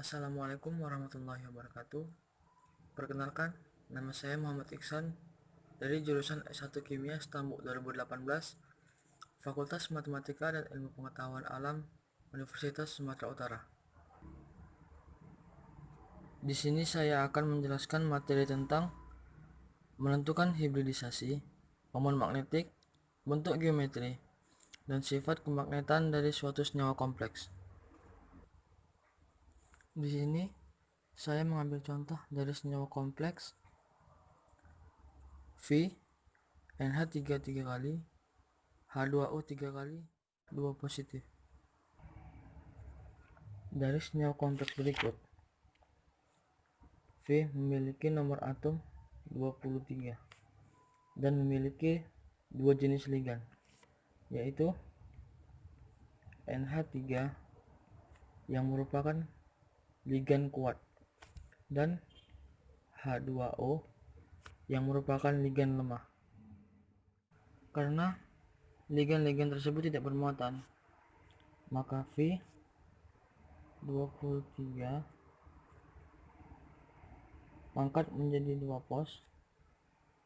Assalamualaikum warahmatullahi wabarakatuh. Perkenalkan, nama saya Muhammad Iksan dari jurusan S1 Kimia STAMU 2018, Fakultas Matematika dan Ilmu Pengetahuan Alam, Universitas Sumatera Utara. Di sini saya akan menjelaskan materi tentang menentukan hibridisasi, momen magnetik, bentuk geometri, dan sifat kemagnetan dari suatu senyawa kompleks. Di sini saya mengambil contoh dari senyawa kompleks V NH3 3 kali, H2O 3 kali, 2 positif. Dari senyawa kompleks berikut, V memiliki nomor atom 23 dan memiliki dua jenis ligan, yaitu NH3 yang merupakan ligan kuat dan H2O yang merupakan ligan lemah. Karena ligan-ligan tersebut tidak bermuatan, maka V23 pangkat menjadi 2 pos,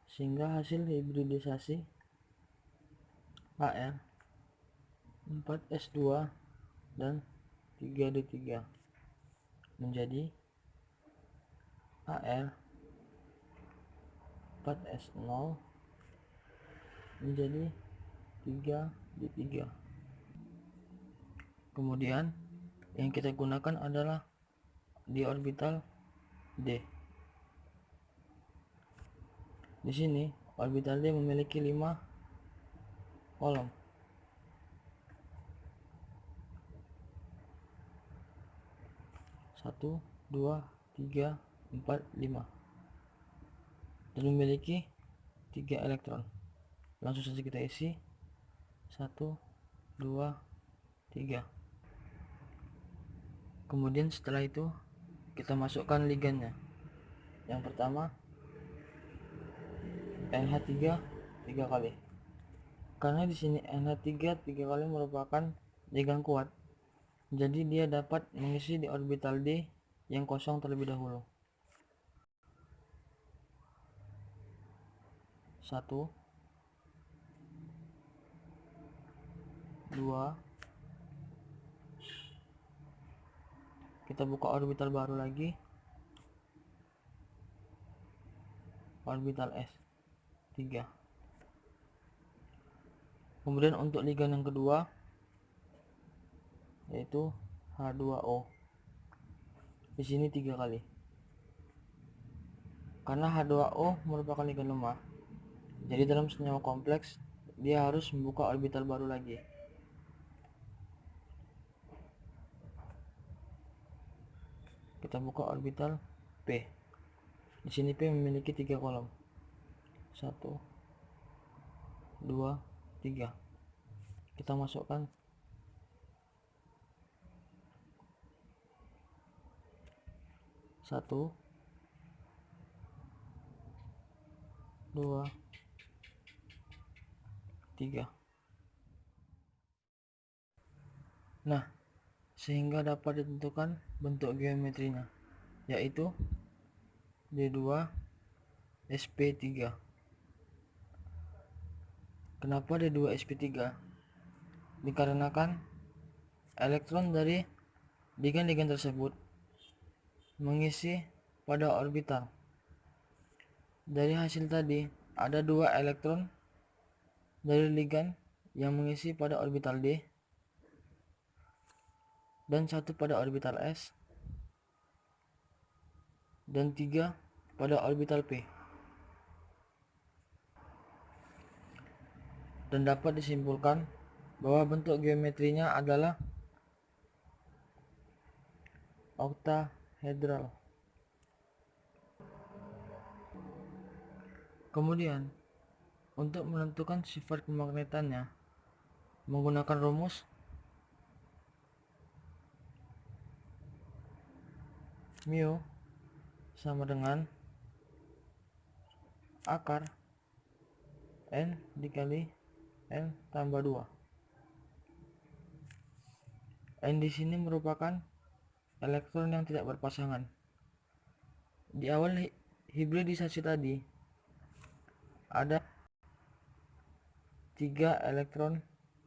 sehingga hasil hibridisasi Ar 4s2 dan 3d3 menjadi Ar 4s0 menjadi 3d3. Kemudian yang kita gunakan adalah di orbital D. Di sini orbital D memiliki 5 kolom. 1, 2, 3, 4, 5 dan memiliki 3 elektron. Langsung saja kita isi 1, 2, 3. Kemudian setelah itu kita masukkan ligannya. Yang pertama NH3 3 kali. Karena di sini NH3 3 kali merupakan ligan kuat, jadi dia dapat mengisi di orbital D yang kosong terlebih dahulu. 1, 2, kita buka orbital baru lagi, orbital S 3. Kemudian untuk ligan yang kedua yaitu H2O. Di sini 3 kali. Karena H2O merupakan ligan lemah, jadi dalam senyawa kompleks dia harus membuka orbital baru lagi. Kita buka orbital P. Di sini P memiliki 3 kolom. 1, 2, 3. Kita masukkan 1, 2, 3. Nah, sehingga dapat ditentukan bentuk geometrinya, yaitu D2 sp3. Kenapa D2 sp3? Dikarenakan elektron dari ligan-ligan tersebut mengisi pada orbital. Dari hasil tadi ada 2 elektron dari ligan yang mengisi pada orbital D dan 1 pada orbital S dan 3 pada orbital P. Dan dapat disimpulkan bahwa bentuk geometrinya adalah oktahedral. Kemudian untuk menentukan sifat kemagnetannya menggunakan rumus mu sama dengan akar N dikali N tambah 2. N di sini merupakan elektron yang tidak berpasangan. Di awal hibridisasi tadi ada 3 elektron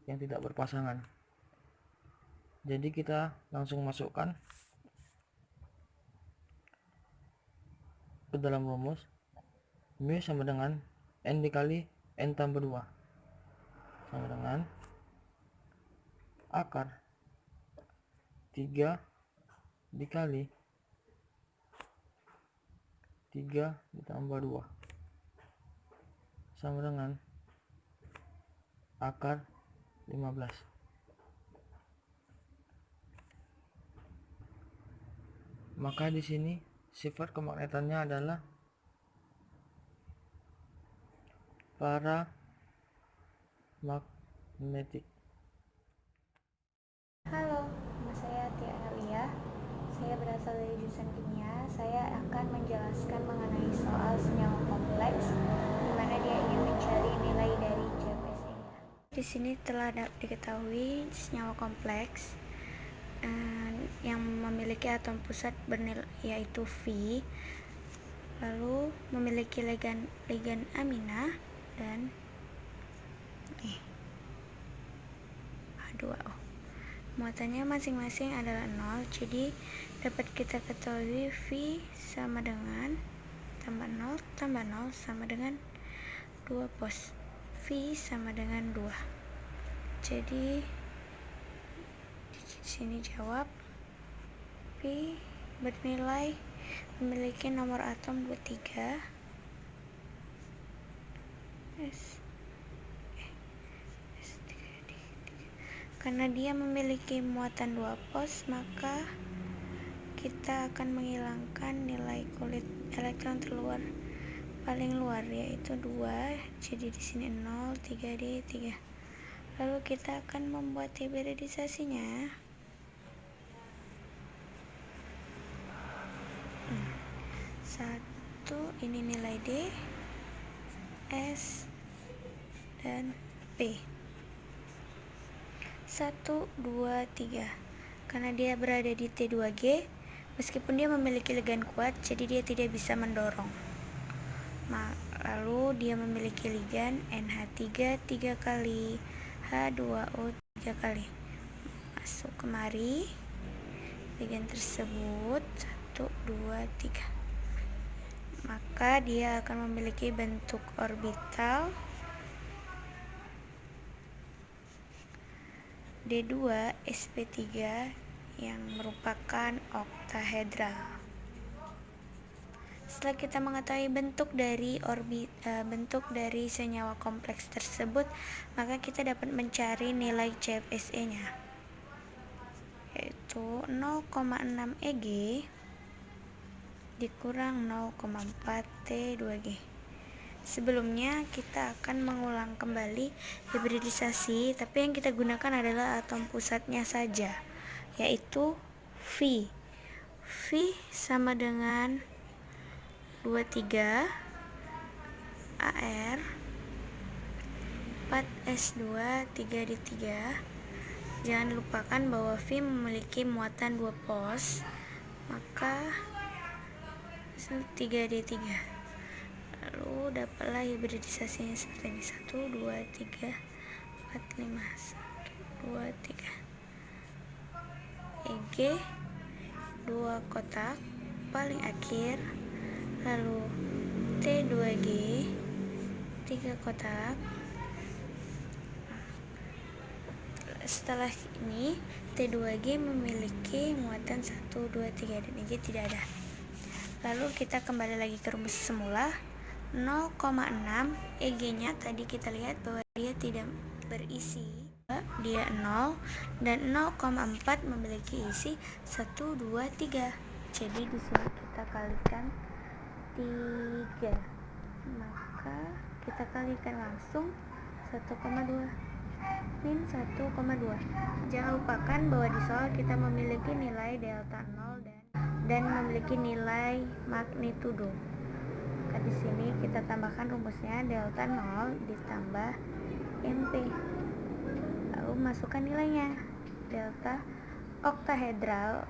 yang tidak berpasangan. Jadi kita langsung masukkan ke dalam rumus. Mu sama dengan N dikali N tambah 2 sama dengan akar 3 dikali 3 ditambah 2 sama dengan akar 15. Maka di sini sifat kemagnetannya adalah paramagnetik. Halo, nama saya Tia Elia. Saya berasal dari jurusan kimia. Saya akan menjelaskan mengenai soal senyawa kompleks, di mana dia ingin mencari nilai dari CFSE-nya. Di sini telah diketahui senyawa kompleks yang memiliki atom pusat bernilai yaitu V, lalu memiliki ligan amina dan H2O. Muatannya masing-masing adalah 0, jadi dapat kita ketahui V sama dengan tambah 0 sama dengan 2 pos. V sama dengan 2. Jadi di sini jawab V bernilai memiliki nomor atom 23 Karena dia memiliki muatan 2 pos, maka kita akan menghilangkan nilai kulit elektron terluar paling luar yaitu 2. Jadi di sini 0, 3D, 3. Lalu kita akan membuat hibridisasinya. Satu, ini nilai D, S, dan P. 1, 2, 3. Karena dia berada di T2G, meskipun dia memiliki ligan kuat, jadi dia tidak bisa mendorong. Lalu dia memiliki ligan NH3 3 kali, H2O 3 kali. Masuk kemari ligan tersebut 1, 2, 3. Maka dia akan memiliki bentuk orbital D2 sp3 yang merupakan oktahedral. Setelah kita mengetahui bentuk dari senyawa kompleks tersebut, maka kita dapat mencari nilai CFSE-nya, yaitu 0,6 EG dikurang 0,4 T2G. Sebelumnya kita akan mengulang kembali hibridisasi, tapi yang kita gunakan adalah atom pusatnya saja, yaitu V. V sama dengan 23 AR 4S2 3D3. Jangan lupakan bahwa V memiliki muatan 2 pos, maka 3D3. Lalu dapatlah hibridisasinya seperti ini: 1, 2, 3, 4, 5, 1, 2, 3. EG 2 kotak paling akhir, lalu T2G 3 kotak. Setelah ini T2G memiliki muatan 1, 2, 3 dan EG tidak ada. Lalu kita kembali lagi ke rumus semula. 0,6 EG-nya tadi kita lihat bahwa dia tidak berisi, dia 0, dan 0,4 memiliki isi 1, 2, 3. Jadi di sini kita kalikan 3, maka kita kalikan langsung 1,2 min 1,2. Jangan lupakan bahwa di soal kita memiliki nilai delta 0 dan memiliki nilai magnitudo. Di sini kita tambahkan rumusnya, delta 0 ditambah MP. Lalu masukkan nilainya. Delta oktahedral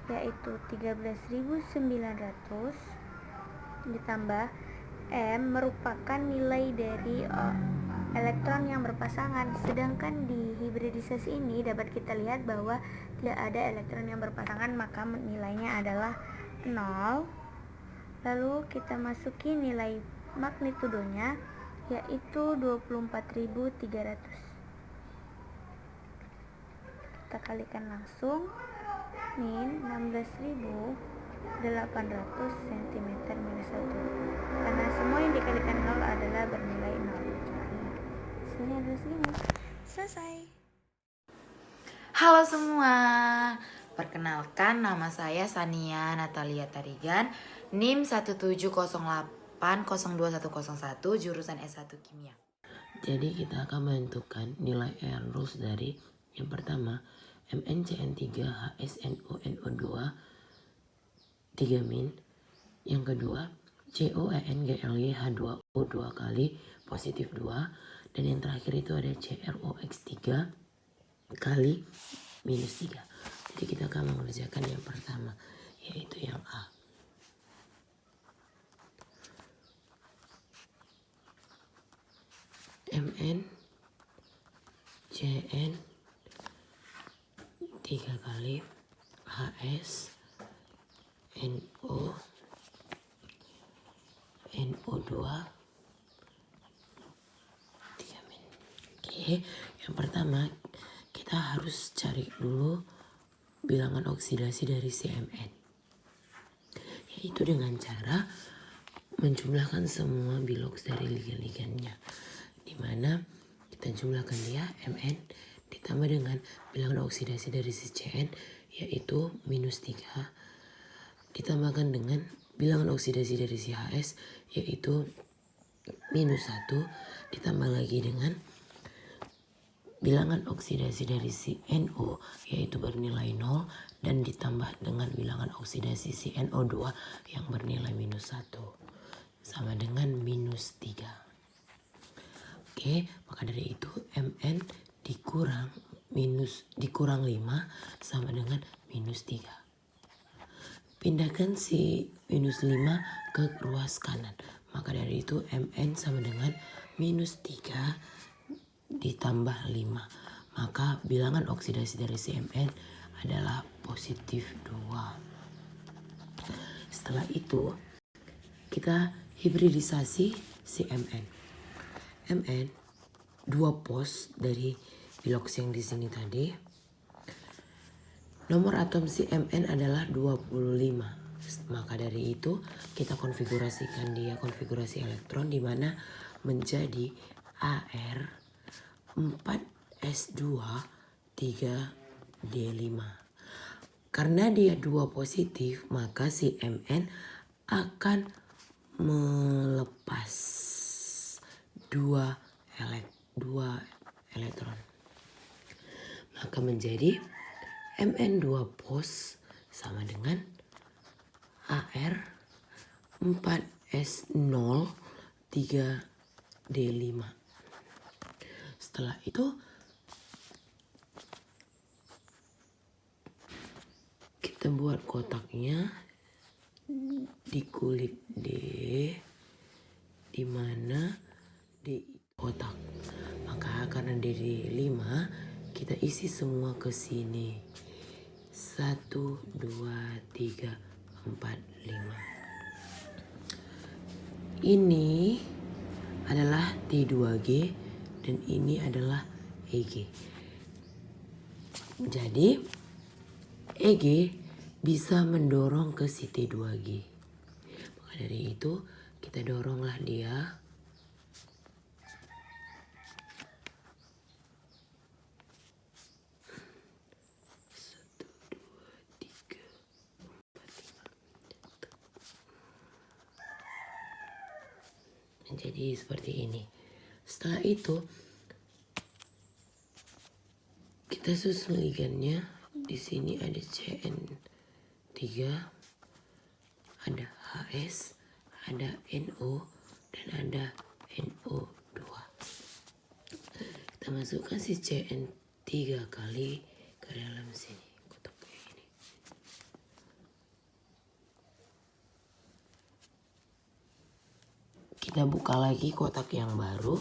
yaitu 13.900 ditambah M merupakan nilai dari elektron yang berpasangan. Sedangkan di hibridisasi ini dapat kita lihat bahwa tidak ada elektron yang berpasangan, maka nilainya adalah 0. Lalu kita masuki nilai magnitudonya, yaitu 24.300. Kita kalikan langsung, min 16.800 cm minus 1, karena semua yang dikalikan 0 adalah bernilai 0. Hasilnya adalah segini. Selesai. Halo semua, perkenalkan nama saya Sania Natalia Tarigan, NIM 170802101, jurusan S1 Kimia. Jadi kita akan menentukan nilai air rules dari yang pertama MnCN3HSNONO2 3 min, yang kedua COENGLYH2O 2 kali positif 2, dan yang terakhir itu ada CROX3 kali minus 3. Jadi kita akan mengerjakan yang pertama, yaitu yang A. Mn Cn 3 kali HS NO NO2 3 min. Oke, yang pertama kita harus cari dulu bilangan oksidasi dari CMN, yaitu dengan cara menjumlahkan semua biloks dari ligan-ligannya, dimana kita jumlahkan dia Mn ditambah dengan bilangan oksidasi dari si Cn, yaitu minus 3, ditambahkan dengan bilangan oksidasi dari si HS, yaitu minus 1, ditambah lagi dengan bilangan oksidasi dari si NO, yaitu bernilai 0, dan ditambah dengan bilangan oksidasi si NO2 yang bernilai minus 1, sama dengan minus 3. Oke, maka dari itu Mn dikurang 5 sama dengan minus 3. Pindahkan si minus 5 ke ruas kanan, maka dari itu Mn sama dengan minus 3 ditambah 5, maka bilangan oksidasi dari Cmn adalah positif 2. Setelah itu kita hibridisasi Cmn. Mn 2 pos dari biloks yang di sini tadi. Nomor atom Cmn adalah 25. Maka dari itu kita konfigurasikan dia konfigurasi elektron, di mana menjadi Ar 4s2 3d5. Karena dia 2 positif, maka si Mn akan melepas 2 elektron. Maka menjadi Mn 2 pos sama dengan Ar 4s0 3d5. Setelah itu kita buat kotaknya di kulit D, di mana di kotak. Maka karena D 5, kita isi semua ke sini. 1 2 3 4 5. Ini adalah T2G dan ini adalah Eg. Jadi Eg bisa mendorong ke si T2G. Maka dari itu kita doronglah dia. Jadi seperti ini. Setelah itu kita susun ligannya. Di sini ada Cn3, ada HS, ada NO, dan ada NO2. Kita masukkan si Cn3 kali ke dalam sini, kotak kayak ini. Kita buka lagi kotak yang baru.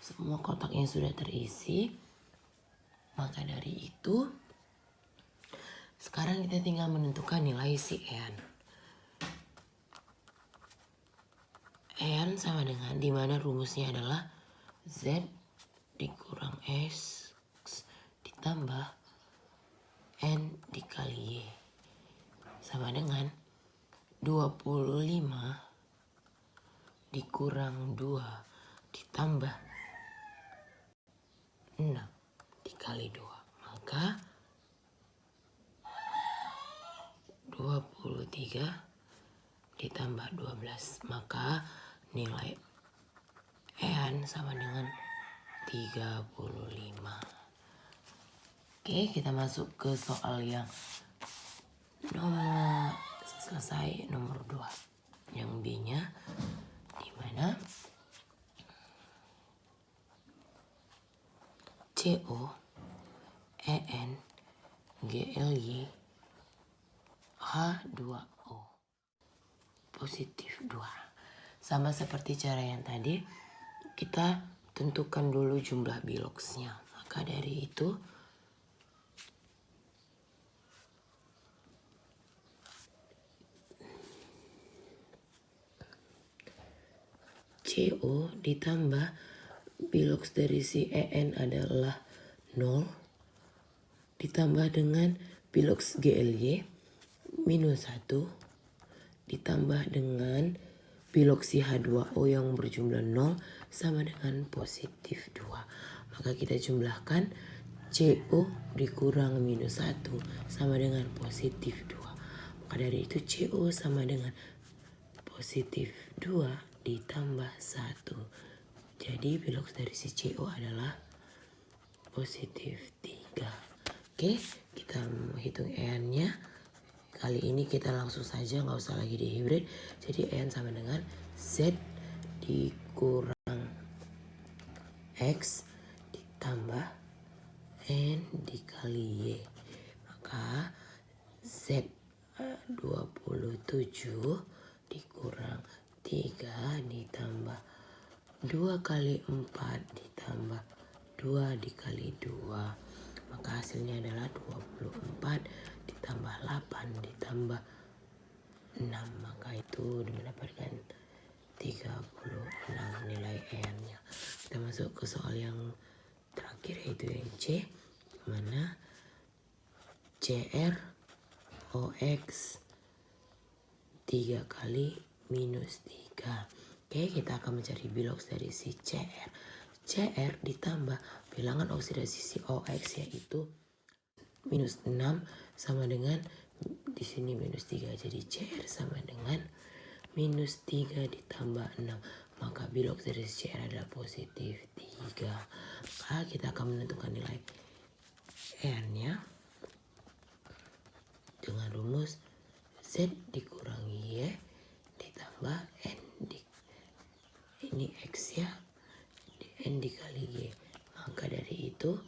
Semua kotaknya sudah terisi. Maka dari itu, sekarang kita tinggal menentukan nilai si n. N sama dengan, dimana rumusnya adalah Z dikurang X ditambah N dikali Y. Sama dengan 25 dikurang 2 ditambah 6 dikali 2. Maka 23 ditambah 12. Maka nilai N sama dengan 35. Oke, kita masuk ke soal yang selesai nomor 2. Yang B-nya dimana CO, EN, GLY, H2O positif 2. Sama seperti cara yang tadi, kita tentukan dulu jumlah biloksnya. Maka dari itu CO ditambah biloks dari si EN adalah 0 ditambah dengan biloks GLY minus 1 ditambah dengan biloks si H2O yang berjumlah 0 sama dengan positif 2. Maka kita jumlahkan CO dikurang minus 1 sama dengan positif 2. Maka dari itu CO sama dengan positif 2 ditambah 1. Jadi biloks dari si CO adalah positif 3. Oke, kita hitung EN-nya. Kali ini kita langsung saja, nggak usah lagi dihibrid. Jadi EN sama dengan Z dikurang X ditambah N dikali Y. Maka Z 27 dikurang 3 ditambah 2 kali 4 ditambah 2 dikali 2. Maka hasilnya adalah 24 ditambah 8 ditambah 6. Maka itu mendapatkan 36 nilai EN-nya. Kita masuk ke soal yang terakhir, yaitu yang C, mana CR OX 3 kali minus 3. Oke, kita akan mencari biloks dari si CR. CR ditambah bilangan oksidasi si OX yaitu minus 6 sama dengan di sini minus 3. Jadi CR sama dengan minus 3 ditambah 6. Maka biloks dari si CR adalah positif 3. Maka kita akan menentukan nilai N-nya dengan rumus Z dikurang Y ditambah N ini X ya, N dikali Y. Maka dari itu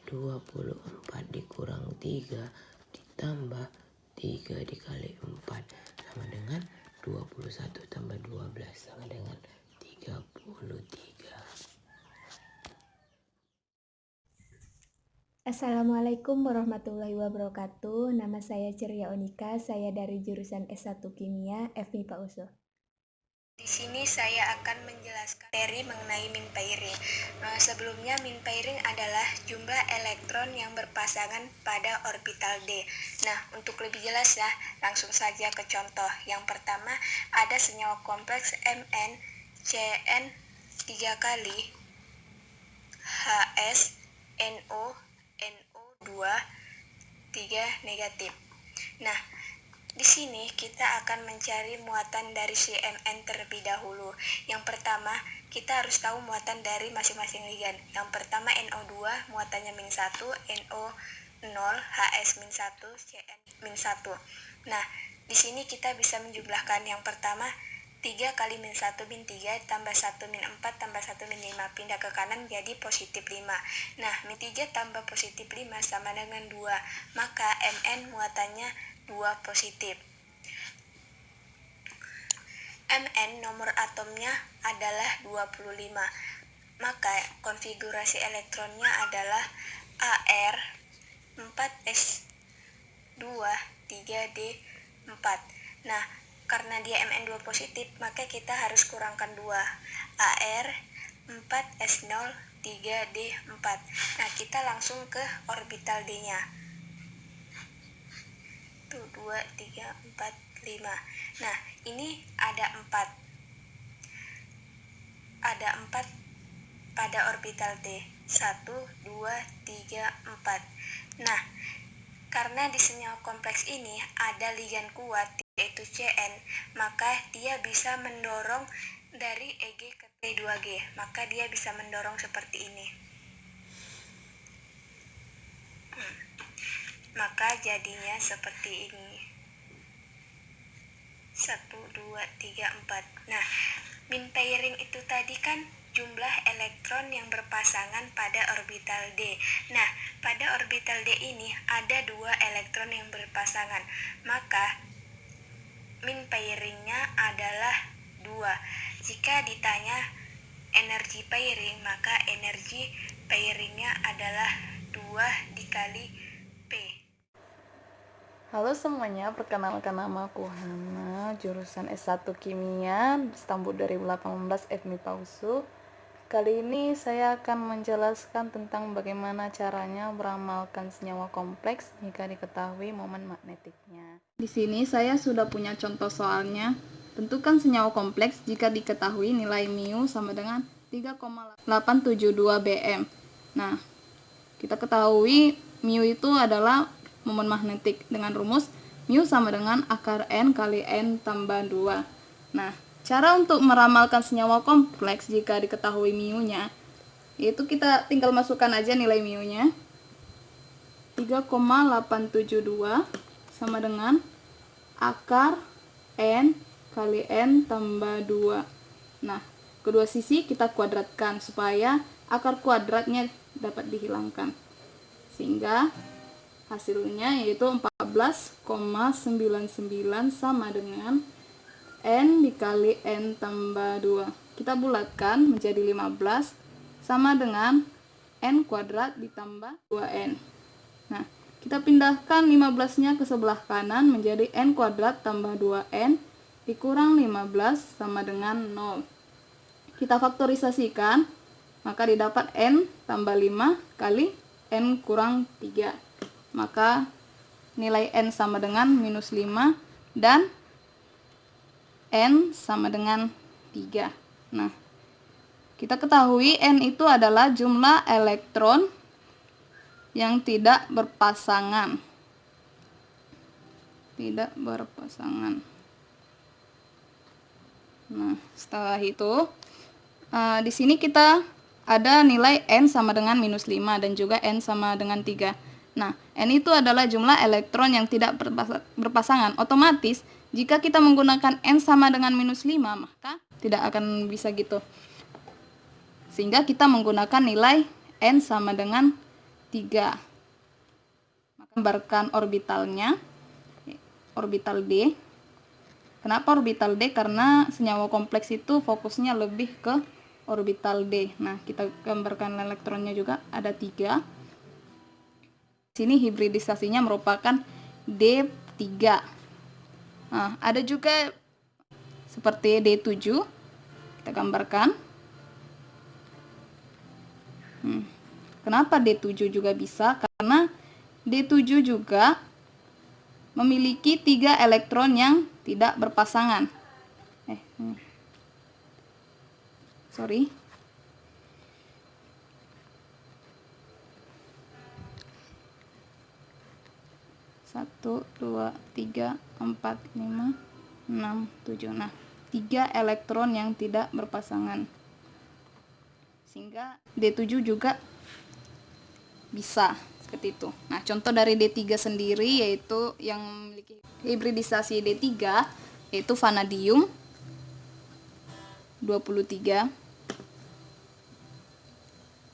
24 dikurang 3 ditambah 3 dikali 4 sama dengan 21 tambah 12 sama dengan 33. Assalamualaikum warahmatullahi wabarakatuh. Nama saya Ceria Onika, saya dari jurusan S1 Kimia FMIPA UNSUR. Di sini saya akan menjelaskan materi mengenai min pairing. Sebelumnya min pairing adalah jumlah elektron yang berpasangan pada orbital D. Nah, untuk lebih jelas ya, langsung saja ke contoh. Yang pertama, ada senyawa kompleks Mn, Cn 3 kali, Hs, NO, NO2, 3 negatif. Nah, Di sini kita akan mencari muatan dari CMN terlebih dahulu. Yang pertama, kita harus tahu muatan dari masing-masing ligan. Yang pertama NO2, muatannya min 1, NO0, HS-1, CN-1. Nah, di sini kita bisa menjumlahkan yang pertama 3 kali min 1 min 3 tambah 1 min 4 tambah 1 min 5. Pindah ke kanan jadi positif 5. Nah, min 3 tambah positif 5 sama dengan 2. Maka Mn muatannya 2 positif. Mn nomor atomnya adalah 25. Maka konfigurasi elektronnya adalah Ar 4s2 3d4. Nah, karena dia Mn 2 positif, maka kita harus kurangkan 2. Ar 4s0 3d4. Nah, kita langsung ke orbital D-nya. 2, 3, 4, 5. Nah, ini ada 4. Ada 4 pada orbital D. 1, 2, 3, 4. Nah, karena di senyawa kompleks ini ada ligan kuat yaitu Cn, maka dia bisa mendorong dari Eg ke T2G. Maka dia bisa mendorong seperti ini. Maka jadinya seperti ini. 1, 2, 3, 4. Nah, min pairing itu tadi kan jumlah elektron yang berpasangan pada orbital D. Nah, pada orbital D ini ada 2 elektron yang berpasangan. Maka min pairingnya adalah 2. Jika ditanya energi pairing, maka energi pairingnya adalah 2 dikali P. Halo semuanya, perkenalkan nama aku Hana, jurusan S1 Kimia, Stambul 2018 FMIPA USU. Kali ini saya akan menjelaskan tentang bagaimana caranya meramalkan senyawa kompleks jika diketahui momen magnetiknya. Di sini saya sudah punya contoh soalnya. Tentukan senyawa kompleks jika diketahui nilai mu sama dengan 3,872 bm. Nah, kita ketahui mu itu adalah momen magnetik dengan rumus mu sama dengan akar N kali N tambah 2. Nah, cara untuk meramalkan senyawa kompleks jika diketahui mu-nya, yaitu kita tinggal masukkan aja nilai mu-nya. 3,872 sama dengan akar N kali N tambah 2. Nah, kedua sisi kita kuadratkan supaya akar kuadratnya dapat dihilangkan. Sehingga hasilnya yaitu 14,99 sama dengan N dikali N tambah 2. Kita bulatkan menjadi 15 sama dengan N kuadrat ditambah 2N. Nah, kita pindahkan 15-nya ke sebelah kanan menjadi N kuadrat tambah 2N dikurang 15 sama dengan 0. Kita faktorisasikan, maka didapat N tambah 5 kali N kurang 3. Maka nilai N sama dengan minus 5 dan N sama dengan 3. Nah, kita ketahui N itu adalah jumlah elektron yang tidak berpasangan. Tidak berpasangan. Nah, setelah itu, di sini kita ada nilai N sama dengan minus 5 dan juga N sama dengan 3. Nah, N itu adalah jumlah elektron yang tidak berpasangan. Otomatis, jika kita menggunakan N sama dengan minus 5, maka tidak akan bisa gitu. Sehingga kita menggunakan nilai N sama dengan 3. Maka gambarkan orbitalnya, orbital D. Kenapa orbital D? Karena senyawa kompleks itu fokusnya lebih ke orbital D. Nah, kita gambarkan elektronnya juga ada 3. Sini hibridisasinya merupakan D3. Nah, ada juga seperti D7. Kita gambarkan. Kenapa D7 juga bisa? Karena D7 juga memiliki 3 elektron yang tidak berpasangan. 1, 2, 3, 4, 5, 6, 7. Nah, 3 elektron yang tidak berpasangan. Sehingga D7 juga bisa seperti itu. Nah, contoh dari D3 sendiri yaitu yang memiliki hibridisasi D3 yaitu vanadium 23.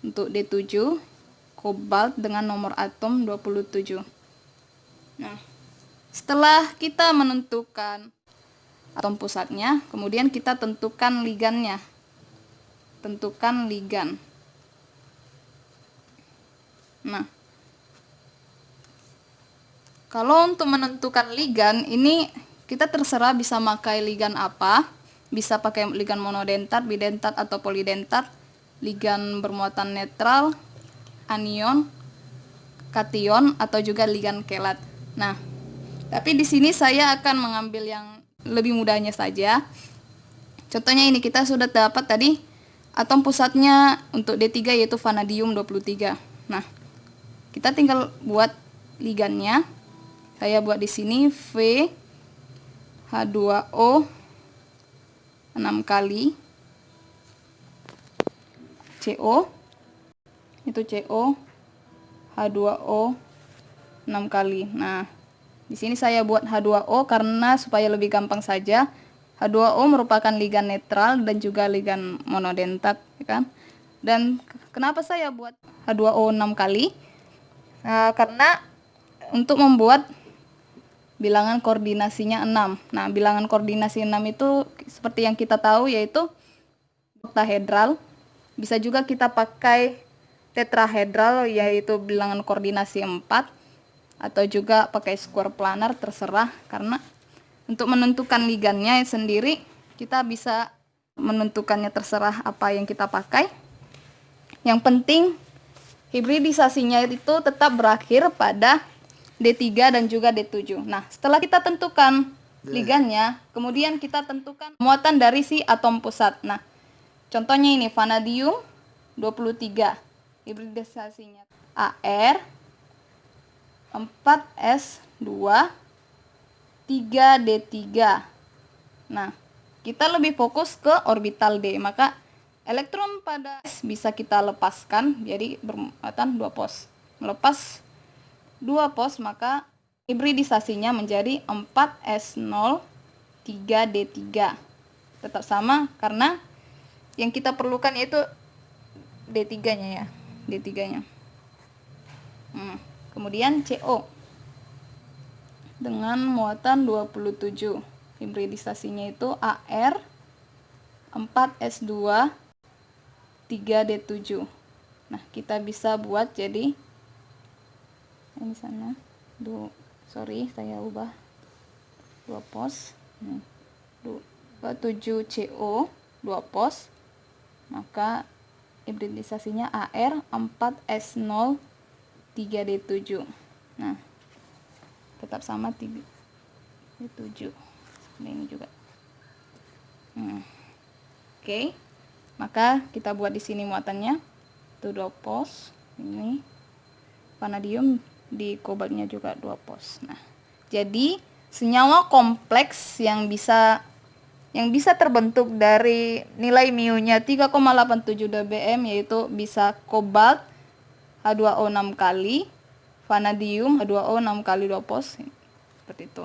Untuk D7 kobalt dengan nomor atom 27. Nah, setelah kita menentukan atom pusatnya, kemudian kita tentukan ligannya. Tentukan ligan. Nah, kalau untuk menentukan ligan ini kita terserah bisa pakai ligan apa, bisa pakai ligan monodentat, bidentat atau polidentat, ligan bermuatan netral, anion, kation atau juga ligan kelat. Nah, tapi di sini saya akan mengambil yang lebih mudahnya saja. Contohnya ini kita sudah dapat tadi atom pusatnya untuk D3 yaitu vanadium 23. Nah, kita tinggal buat ligannya. Saya buat di sini V H2O 6 kali CO, itu CO H2O 6 kali. Nah, di sini saya buat H2O karena supaya lebih gampang saja. H2O merupakan ligan netral dan juga ligan monodentat, ya kan? Dan kenapa saya buat H2O 6 kali? Karena untuk membuat bilangan koordinasinya 6. Nah, bilangan koordinasi 6 itu seperti yang kita tahu yaitu oktahedral. Bisa juga kita pakai tetrahedral yaitu bilangan koordinasi 4 atau juga pakai square planar, terserah, karena untuk menentukan ligannya sendiri kita bisa menentukannya terserah apa yang kita pakai. Yang penting hibridisasinya itu tetap berakhir pada D3 dan juga D7. Nah, setelah kita tentukan ligannya, kemudian kita tentukan muatan dari si atom pusat. Nah, contohnya ini vanadium 23. Hibridisasinya Ar 4s2 3d3. Nah, kita lebih fokus ke orbital D, maka elektron pada S bisa kita lepaskan, jadi bermuatan 2 pos. Melepas 2 pos, maka hibridisasinya menjadi 4s0 3d3. Tetap sama karena yang kita perlukan yaitu D3-nya ya, D3-nya. Kemudian CO dengan muatan 27. Hibridisasinya itu Ar 4s2 3d7. Nah, kita bisa buat jadi ini sana. Saya ubah 2 pos. 7CO 2 pos. Maka hibridisasinya Ar 4s0 3d7. Nah, tetap sama 3d7. Ini juga. Oke. Maka kita buat di sini muatannya. Itu 2 pos. Ini vanadium, di kobaltnya juga 2 pos. Nah, jadi senyawa kompleks yang bisa terbentuk dari nilai mu-nya 3,87 dBm yaitu bisa kobalt H2O 6 kali, vanadium H2O 6 kali 2 pos, seperti itu.